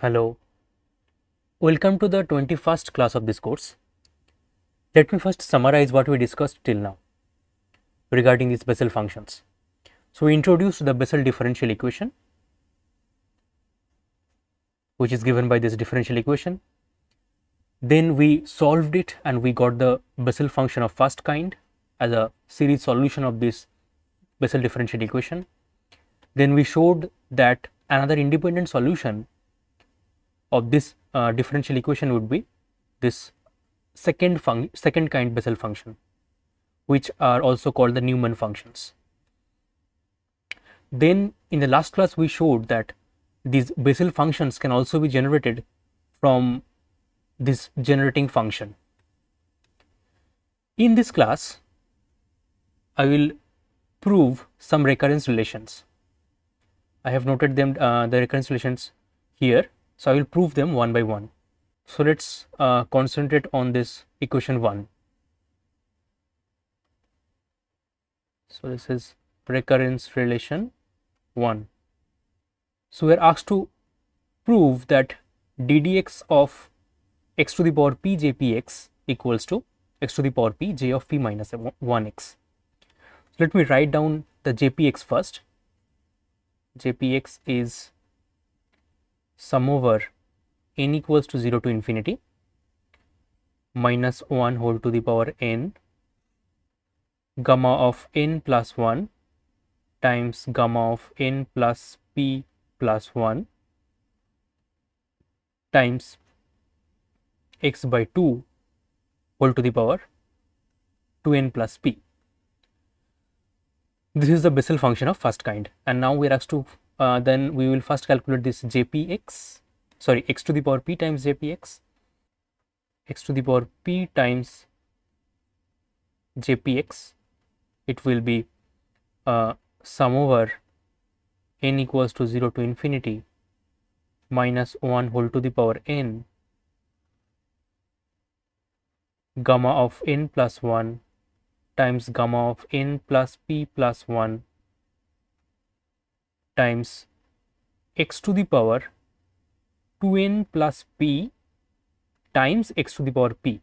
Hello, welcome to the 21st class of this course. Let me first summarize what we discussed till now regarding these Bessel functions. So, we introduced the Bessel differential equation, which is given by this differential equation. Then we solved it and we got the Bessel function of first kind as a series solution of this Bessel differential equation. Then we showed that another independent solution of this differential equation would be this second kind Bessel function, which are also called the Newman functions. Then in the last class we showed that these Bessel functions can also be generated from this generating function. In this class I will prove some recurrence relations. I have noted them, the recurrence relations here, so I will prove them one by one. So let's concentrate on this equation 1. So this is recurrence relation 1. So we are asked to prove that ddx of x to the power p j px equals to x to the power p j of p minus 1x. So let me write down the jpx first. Jpx is sum over n equals to 0 to infinity minus 1 whole to the power n gamma of n plus 1 times gamma of n plus p plus 1 times x by 2 whole to the power 2n plus p. This is the Bessel function of first kind, and now we are asked to then we will first calculate this jpx, sorry, x to the power p times jpx, x to the power p times jpx. It will be sum over n equals to 0 to infinity minus 1 whole to the power n gamma of n plus 1 times gamma of n plus p plus 1 times x to the power 2n plus p times x to the power p.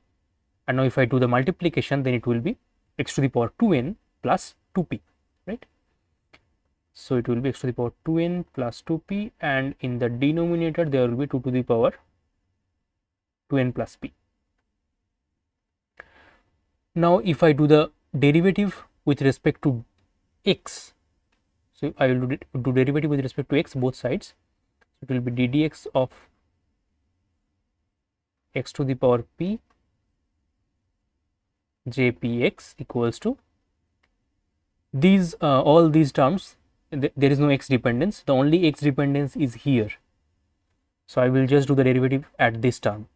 And now if I do the multiplication, then it will be x to the power 2n plus 2p, right? So it will be x to the power 2n plus 2p, and in the denominator there will be 2 to the power 2n plus p. Now if I do the derivative with respect to x, so I will do derivative with respect to x both sides. So it will be ddx of x to the power p jpx equals to these all these terms. There is no x dependence, the only x dependence is here. So I will just do the derivative at this term,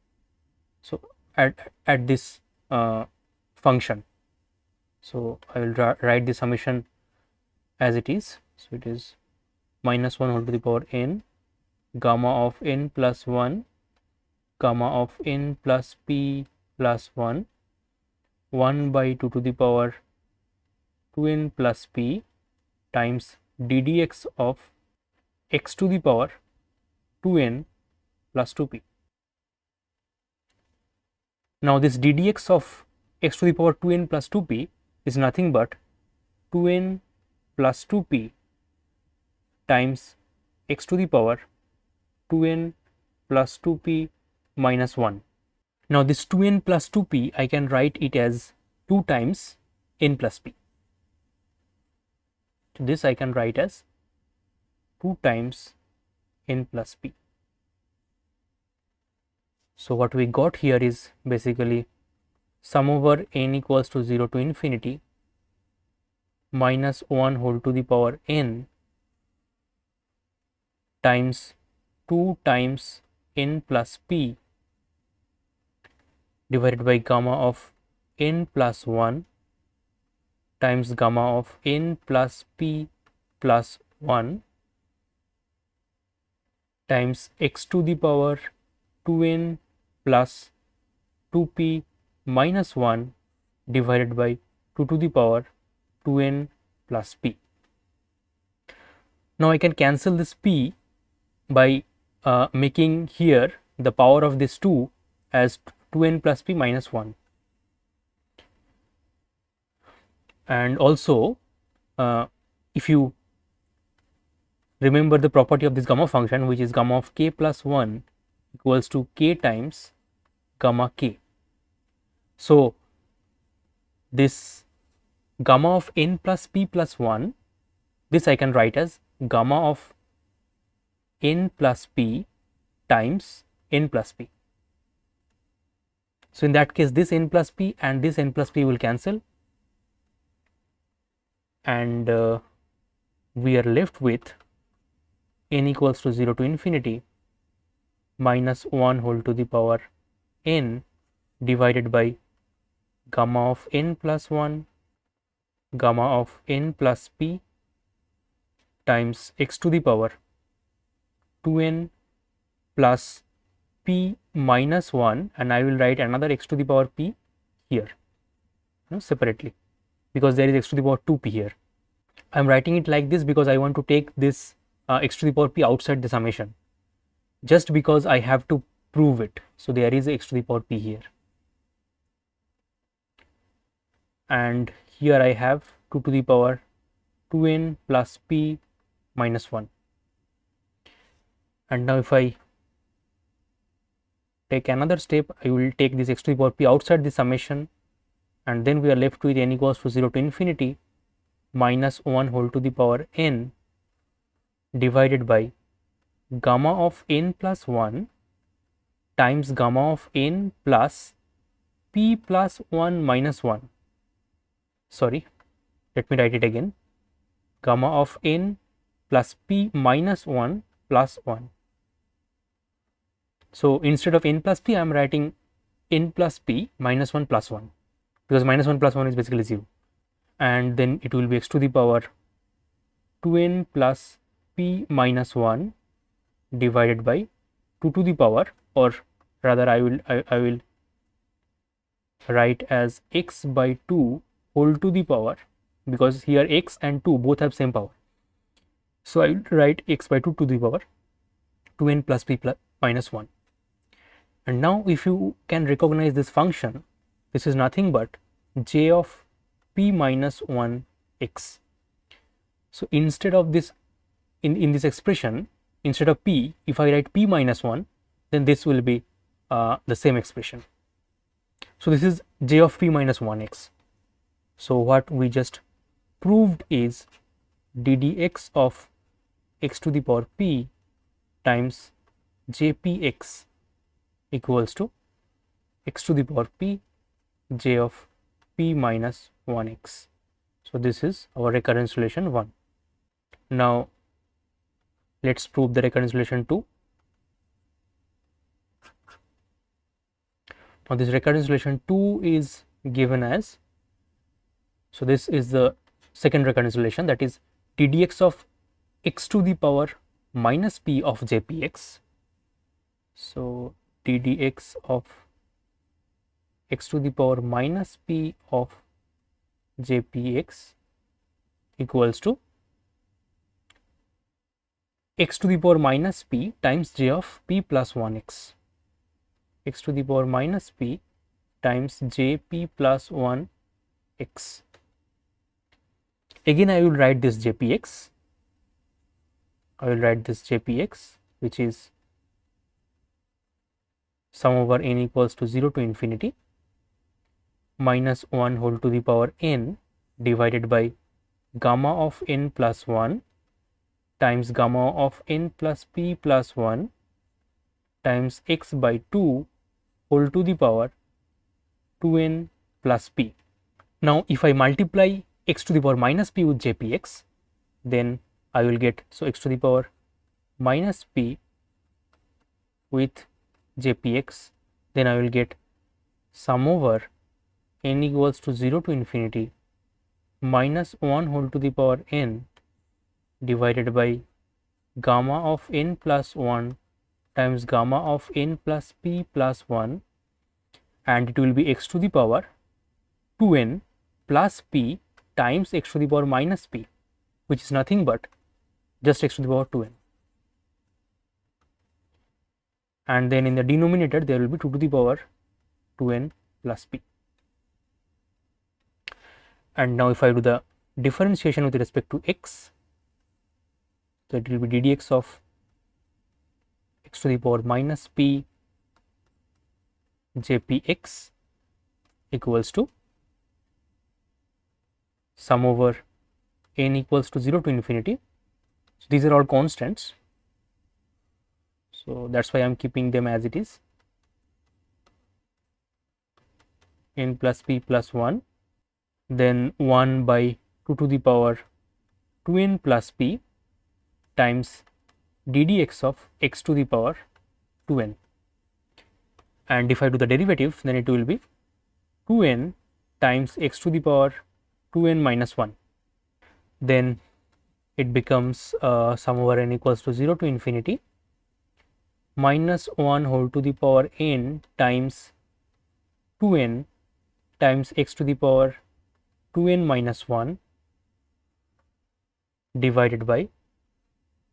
so at this function. So I will write the summation as it is. So it is minus 1 whole to the power n gamma of n plus 1 gamma of n plus p plus 1 1 by 2 to the power 2n plus p times ddx of x to the power 2n plus 2p. Now this ddx of x to the power 2n plus 2p is nothing but 2n plus 2p times x to the power 2n plus 2p minus 1. Now this 2n plus 2p I can write it as 2 times n plus p. So this I can write as 2 times n plus p. So what we got here is basically sum over n equals to 0 to infinity minus 1 whole to the power n times 2 times n plus p divided by gamma of n plus 1 times gamma of n plus p plus 1 times x to the power 2n plus 2p minus 1 divided by 2 to the power 2n plus p. Now I can cancel this p by making here the power of this 2 as 2n plus p minus 1. And also if you remember the property of this gamma function, which is gamma of k plus 1 equals to k times gamma k. So this gamma of n plus p plus 1, this I can write as gamma of n plus p times n plus p. So in that case, this n plus p and this n plus p will cancel, and we are left with n equals to 0 to infinity minus 1 whole to the power n divided by gamma of n plus 1 gamma of n plus p times x to the power 2n plus p minus 1, and I will write another x to the power p here, separately, because there is x to the power 2p here. I am writing it like this because I want to take this x to the power p outside the summation, just because I have to prove it. So there is x to the power p here, and here I have 2 to the power 2n plus p minus 1. And now if I take another step, I will take this x to the power p outside the summation, and then we are left with n equals to 0 to infinity minus 1 whole to the power n divided by gamma of n plus 1 times gamma of n plus p plus 1 minus 1. Sorry, let me write it again. Gamma of n plus p minus 1 plus 1. So instead of n plus p, I am writing n plus p minus 1 plus 1, because minus 1 plus 1 is basically 0, and then it will be x to the power 2n plus p minus 1 divided by 2 to the power, or rather I will write as x by 2 whole to the power, because here x and 2 both have same power. So I will write x by 2 to the power 2n plus p plus minus 1. And now if you can recognize this function, this is nothing but j of p minus 1 x. So instead of this, in this expression, instead of p, if I write p minus 1, then this will be the same expression. So this is j of p minus 1 x. So what we just proved is ddx of x to the power p times jpx equals to x to the power p j of p minus 1x. So this is our recurrence relation 1. Now let's prove the recurrence relation 2. Now this recurrence relation 2 is given as, so this is the second recurrence relation, that is ddx of x to the power minus p of jpx. So ddx of x to the power minus p of jpx equals to x to the power minus p times j of p plus 1x, x to the power minus p times jp plus 1x. Again I will write this jpx, which is sum over n equals to 0 to infinity minus 1 whole to the power n divided by gamma of n plus 1 times gamma of n plus p plus 1 times x by 2 whole to the power 2n plus p. Now if I multiply x to the power minus p with jpx, then I will get, so x to the power minus p with jpx, then I will get sum over n equals to 0 to infinity minus 1 whole to the power n divided by gamma of n plus 1 times gamma of n plus p plus 1, and it will be x to the power 2n plus p times x to the power minus p, which is nothing but just x to the power 2n. and then in the denominator there will be 2 to the power 2n plus p. And now if I do the differentiation with respect to x, so it will be ddx of x to the power minus p jpx equals to sum over n equals to 0 to infinity. So these are all constants, so that's why I am keeping them as it is, n plus p plus 1, then 1 by 2 to the power 2n plus p times ddx of x to the power 2n, and if I do the derivative then it will be 2n times x to the power 2n minus 1, then it becomes sum over n equals to 0 to infinity minus 1 whole to the power n times 2n times x to the power 2n minus 1 divided by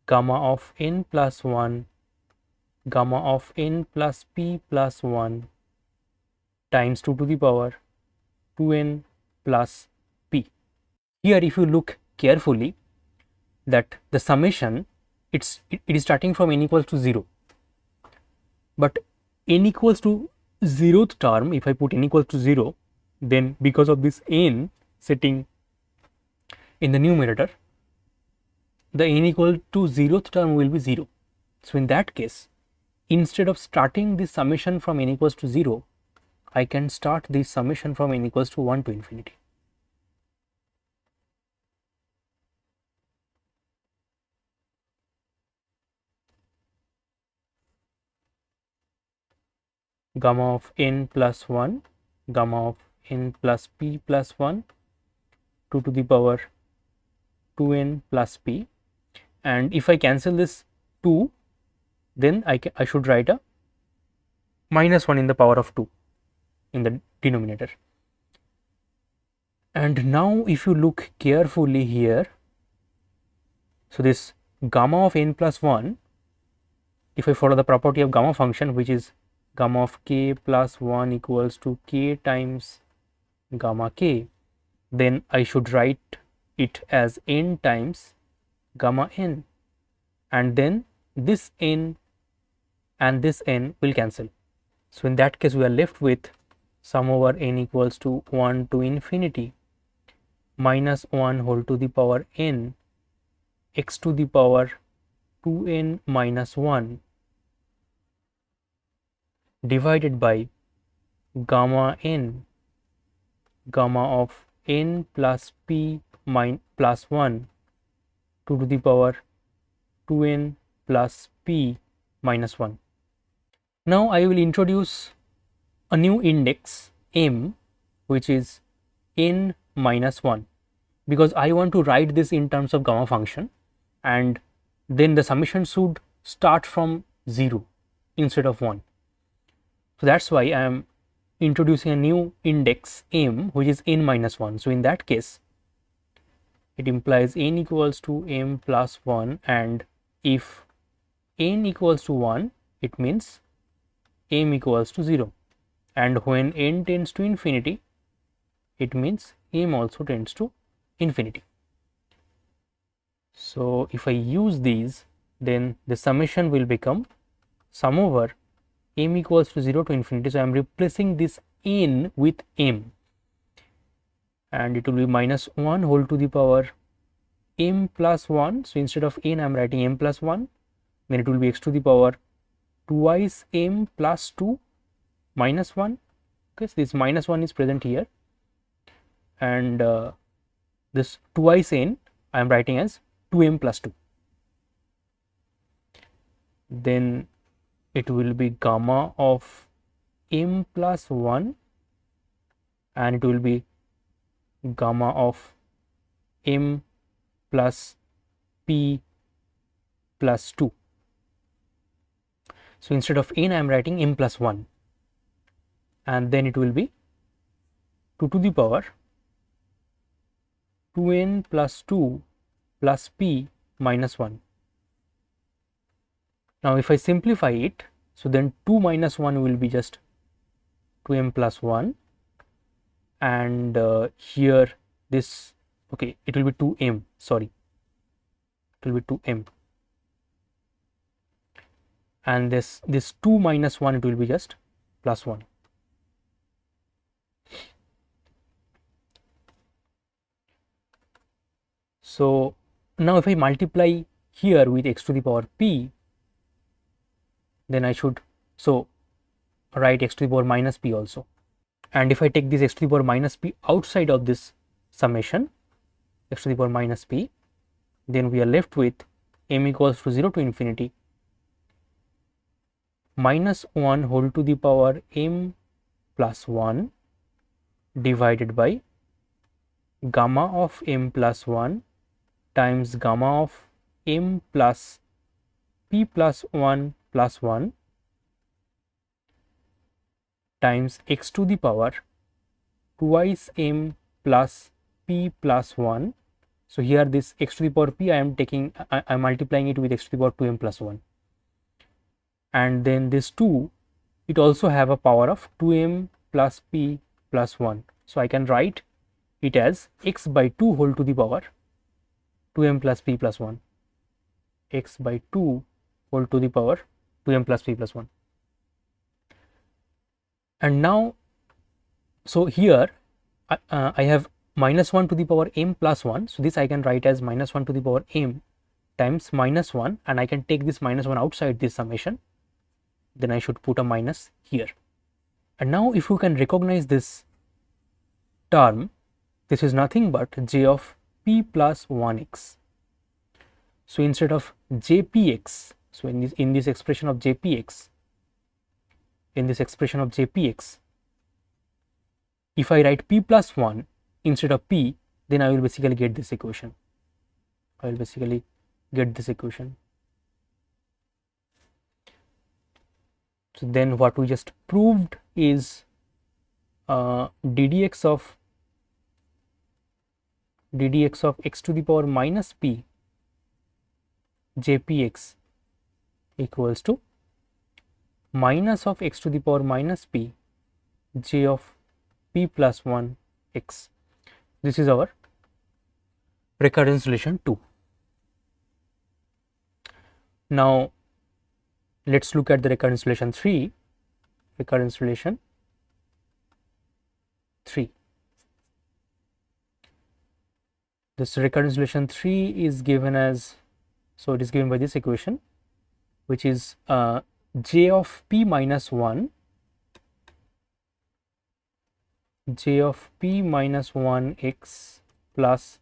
gamma of n plus 1 gamma of n plus p plus 1 times 2 to the power 2n plus p. Here if you look carefully, that the summation it is starting from n equals to 0, but n equals to 0th term, if I put n equals to 0, then because of this n sitting in the numerator, the n equal to 0th term will be 0. So in that case, instead of starting this summation from n equals to 0, I can start this summation from n equals to 1 to infinity. Gamma of n plus 1 gamma of n plus p plus 1 2 to the power 2n plus p, and if I cancel this 2, then I should write a minus 1 in the power of 2 in the denominator. And now if you look carefully here, so this gamma of n plus 1, if I follow the property of gamma function, which is gamma of k plus 1 equals to k times gamma k, then I should write it as n times gamma n, and then this n and this n will cancel. So in that case we are left with sum over n equals to 1 to infinity minus 1 whole to the power n x to the power 2n minus 1 divided by gamma n gamma of n plus p plus 1 2 to the power 2n plus p minus 1. Now I will introduce a new index m, which is n minus 1, because I want to write this in terms of gamma function, and then the summation should start from 0 instead of 1. So that's why I am introducing a new index m, which is n minus 1. So in that case it implies n equals to m plus 1, and if n equals to 1, it means m equals to 0, and when n tends to infinity, it means m also tends to infinity. So if I use these, then the summation will become sum over m equals to 0 to infinity. So I am replacing this n with m, and it will be minus 1 whole to the power m plus 1. So instead of n I am writing m plus 1, then it will be x to the power twice m plus 2 minus 1, because this minus 1 is present here, and this twice n I am writing as 2m plus 2. Then it will be gamma of m plus 1, and it will be gamma of m plus p plus 2. So instead of n I am writing m plus 1, and then it will be 2 to the power 2n plus 2 plus p minus 1. Now if I simplify it, So then 2 minus 1 will be just 2m plus 1, and here this, okay, it will be 2m, sorry, it will be 2m, and this 2 minus 1, it will be just plus 1. So now if I multiply here with x to the power p, then I should write x to the power minus p also. And if I take this x to the power minus p outside of this summation, x to the power minus p, then we are left with m equals to 0 to infinity minus 1 whole to the power m plus 1 divided by gamma of m plus 1 times gamma of m plus p plus 1 plus 1 times x to the power twice m plus p plus 1. So here this x to the power p, I am multiplying it with x to the power 2m plus 1, and then this 2, it also have a power of 2m plus p plus 1. So I can write it as x by 2 whole to the power 2m plus p plus 1, x by 2 whole to the power 2m plus p plus 1. And now, so here I have minus 1 to the power m plus 1, so this I can write as minus 1 to the power m times minus 1, and I can take this minus 1 outside this summation, then I should put a minus here. And now if you can recognize this term, this is nothing but j of p plus 1x. So instead of jpx, so in this expression of jpx, if I write p plus 1 instead of p, then I will basically get this equation. So then what we just proved is ddx of x to the power minus p jpx equals to minus of x to the power minus p j of p plus 1 x. This is our recurrence relation 2. Now let's look at the recurrence relation 3. This recurrence relation 3 is given as, so it is given by this equation, which is j of p minus 1 x plus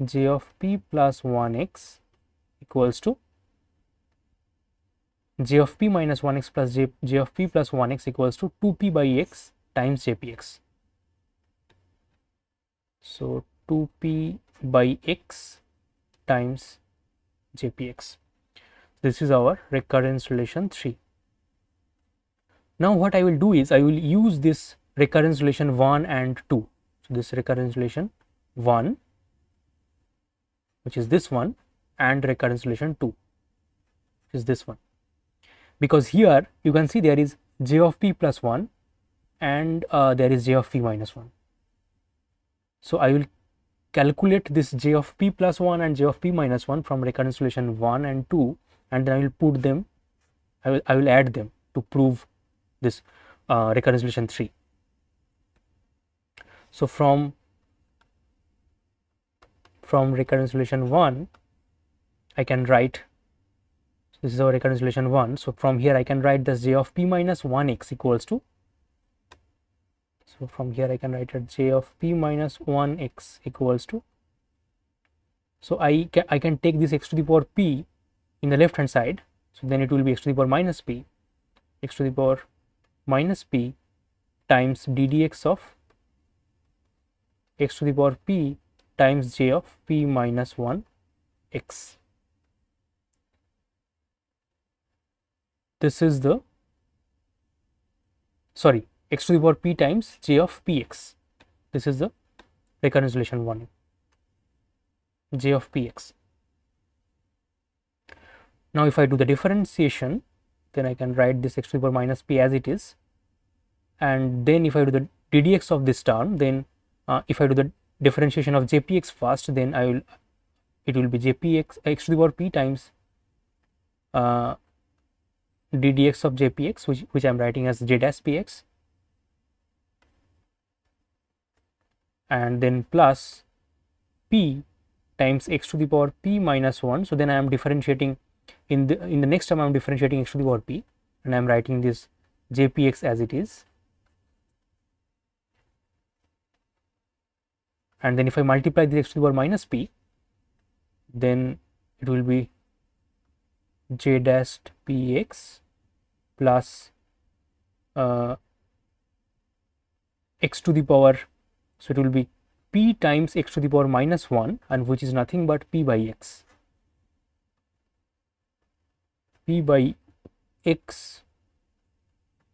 j of p plus 1x equals to j of p minus 1x plus j of p plus 1x equals to 2p by x times jpx. So 2p by x times jpx. This is our recurrence relation 3. Now what I will do is I will use this recurrence relation 1 and 2. So this recurrence relation 1, which is this one, and recurrence relation 2, which is this one, because here you can see there is j of p plus 1 and there is j of p minus 1. So I will calculate this j of p plus 1 and j of p minus 1 from recurrence relation 1 and 2, and then I will put them, I will add them to prove this recurrence relation 3. So from recurrence relation 1, I can write, this is our recurrence relation 1. So from here I can write this j of p minus 1x equals to, so from here I can write that j of p minus 1x equals to, so I can take this x to the power p in the left hand side, so then it will be x to the power minus p times ddx of x to the power p times j of p minus 1 x. This is the, sorry, x to the power p times j of px. This is the recurrence relation 1, j of px. Now if I do the differentiation, then I can write this x to the power minus p as it is, and then if I do the ddx of this term, then if I do the differentiation of jpx first, then it will be jpx x to the power p times ddx of jpx, which I am writing as j dash px, and then plus p times x to the power p minus 1. So then I am differentiating in the next term, I am differentiating x to the power p, and I am writing this jpx as it is, and then if I multiply this x to the power minus p, then it will be j dash px plus x to the power, so it will be p times x to the power minus 1, and which is nothing but p by x, p by x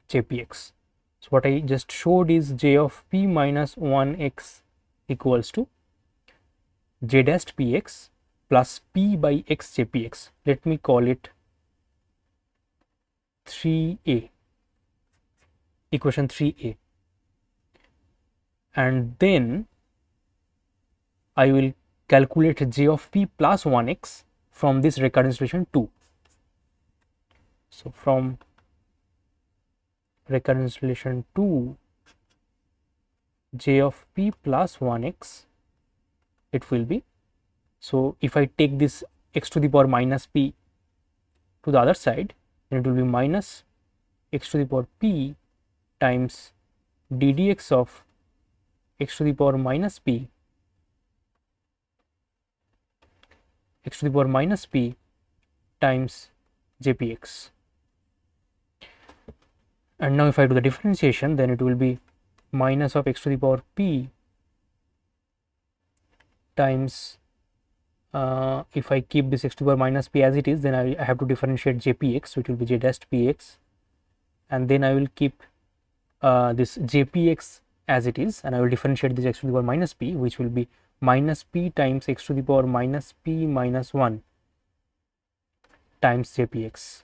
jpx. So what I just showed is j of p minus 1x equals to j dash px plus p by x jpx. Let me call it 3a, equation 3a, and then I will calculate j of p plus 1x from this recurrence relation 2. So from recurrence relation 2, j of p plus 1x, it will be, so if I take this x to the power minus p to the other side, then it will be minus x to the power p times ddx of x to the power minus p, x to the power minus p times jpx. And now if I do the differentiation, then it will be minus of x to the power p times, if I keep this x to the power minus p as it is, then I have to differentiate jpx, so it will be j dash px, and then I will keep this jpx as it is, and I will differentiate this x to the power minus p, which will be minus p times x to the power minus p minus 1 times jpx.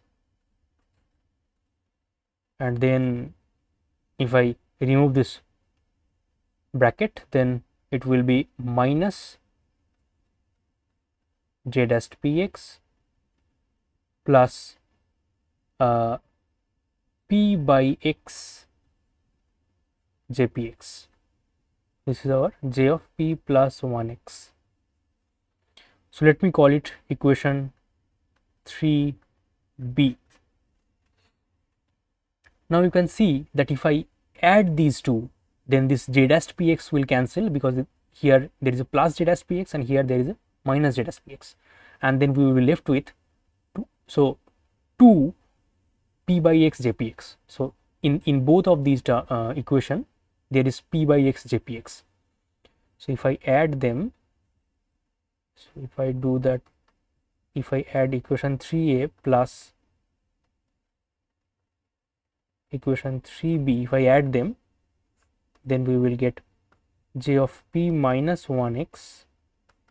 And then if I remove this bracket, then it will be minus j dash px plus p by x jpx. This is our j of p plus 1x. So let me call it equation 3b. Now you can see that if I add these two, then this j dash px will cancel, because here there is a plus j dash px and here there is a minus j dash px, and then we will be left with 2 p by x jpx. So in both of these equation there is p by x jpx. So if I add them, so if I do that, if I add equation 3a plus equation 3b, if I add them, then we will get j of p minus 1x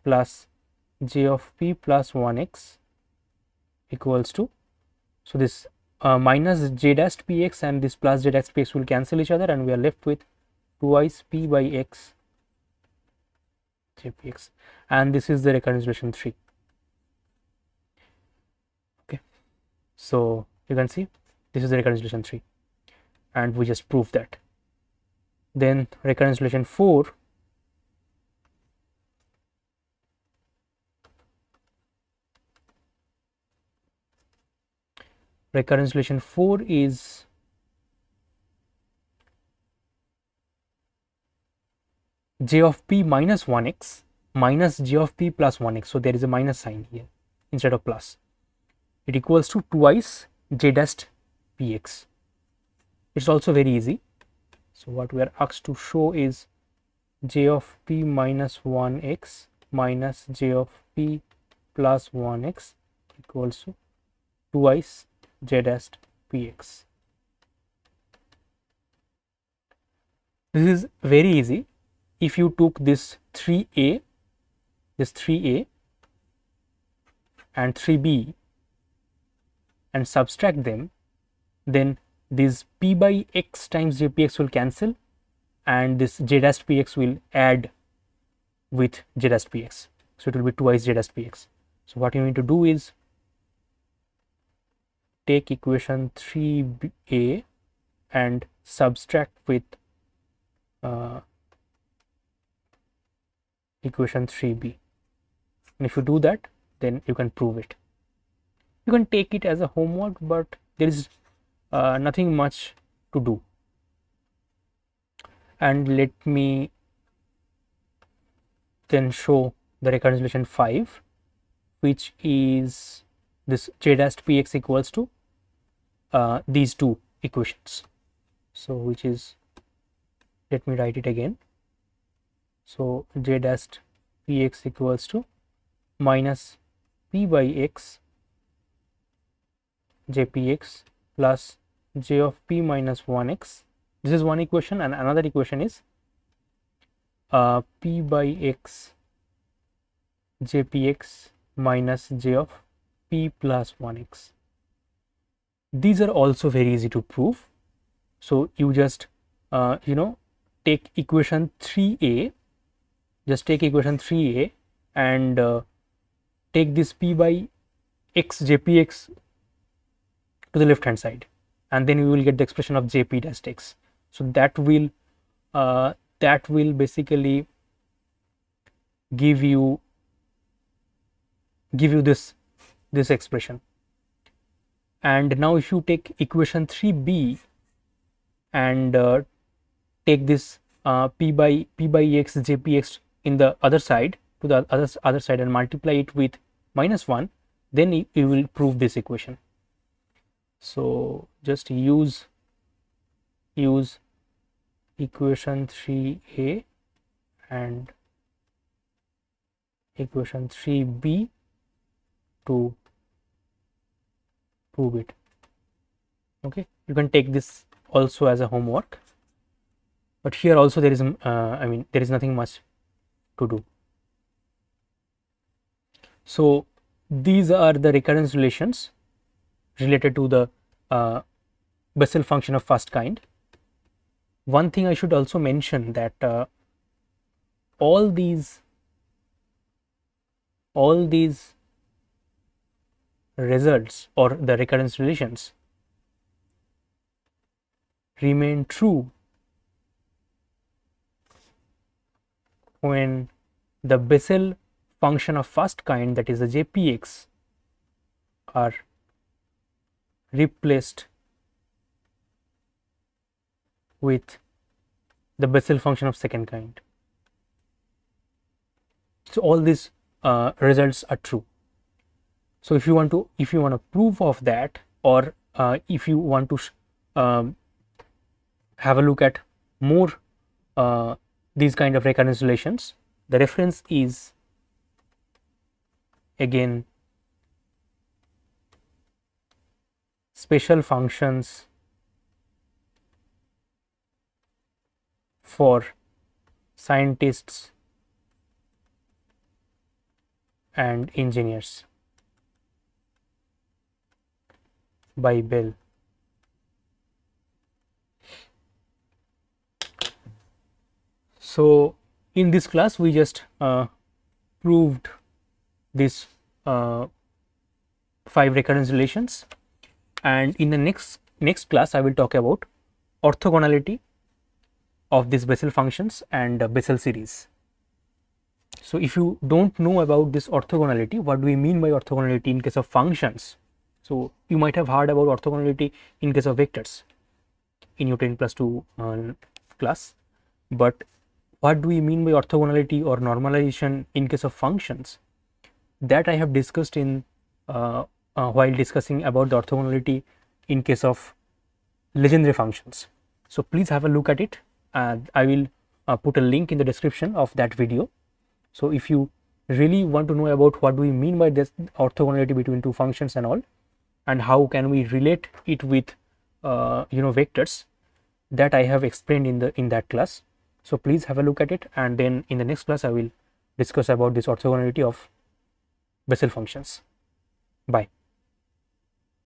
plus j of p plus 1x equals to, so this minus j dash px and this plus j dash px will cancel each other, and we are left with twice p by x jpx, and this is the recurrence relation 3. Okay, so you can see this is the recurrence relation 3, and we just proved that. Then recurrence relation 4, recurrence relation 4 is j of p minus 1x minus j of p plus 1x. So there is a minus sign here instead of plus. It equals to twice j dash px. It's also very easy. So what we are asked to show is j of p minus 1x minus j of p plus 1x equals to twice j dash px. This is very easy. If you took this 3a and 3b and subtract them, then this p by x times jpx will cancel, and this j dash px will add with j dash px, so it will be twice j dash px. So what you need to do is take equation 3a and subtract with equation 3b, and if you do that, then you can prove it. You can take it as a homework, but there is nothing much to do. And let me then show the recurrence relation 5, which is this j dash px equals to these two equations. So which is, let me write it again. So j dash px equals to minus p by x jpx plus j of p minus 1x. This is one equation, and another equation is p by x jpx minus j of p plus 1x. These are also very easy to prove. So you just take equation 3a, just take equation 3a and take this p by x jpx to the left hand side, and then you will get the expression of jp dash x. So that will basically give you this expression. And now if you take equation 3b and take this p by x jpx in the other side, to the other side, and multiply it with minus 1, then you will prove this equation. So just use equation 3a and equation 3b to prove it. Okay, you can take this also as a homework, but here also there is there is nothing much to do. So these are the recurrence relations related to the Bessel function of first kind. One thing I should also mention, that all these results or the recurrence relations remain true when the Bessel function of first kind, that is the jpx, are replaced with the Bessel function of second kind. So all these results are true. So if you want to prove of that, or if you want to have a look at more these kind of recurrence relations, the reference is again special functions for scientists and engineers by Bell. So in this class we just proved this 5 recurrence relations, and in the next class I will talk about orthogonality of these Bessel functions and Bessel series. So if you don't know about this orthogonality, what do we mean by orthogonality in case of functions? So you might have heard about orthogonality in case of vectors in your 10+2 class, but what do we mean by orthogonality or normalization in case of functions? That I have discussed in while discussing about the orthogonality in case of Legendre functions. So please have a look at it. I will put a link in the description of that video. So if you really want to know about what do we mean by this orthogonality between two functions and all, and how can we relate it with vectors, that I have explained in that class. So please have a look at it, and then in the next class I will discuss about this orthogonality of Bessel functions. Bye.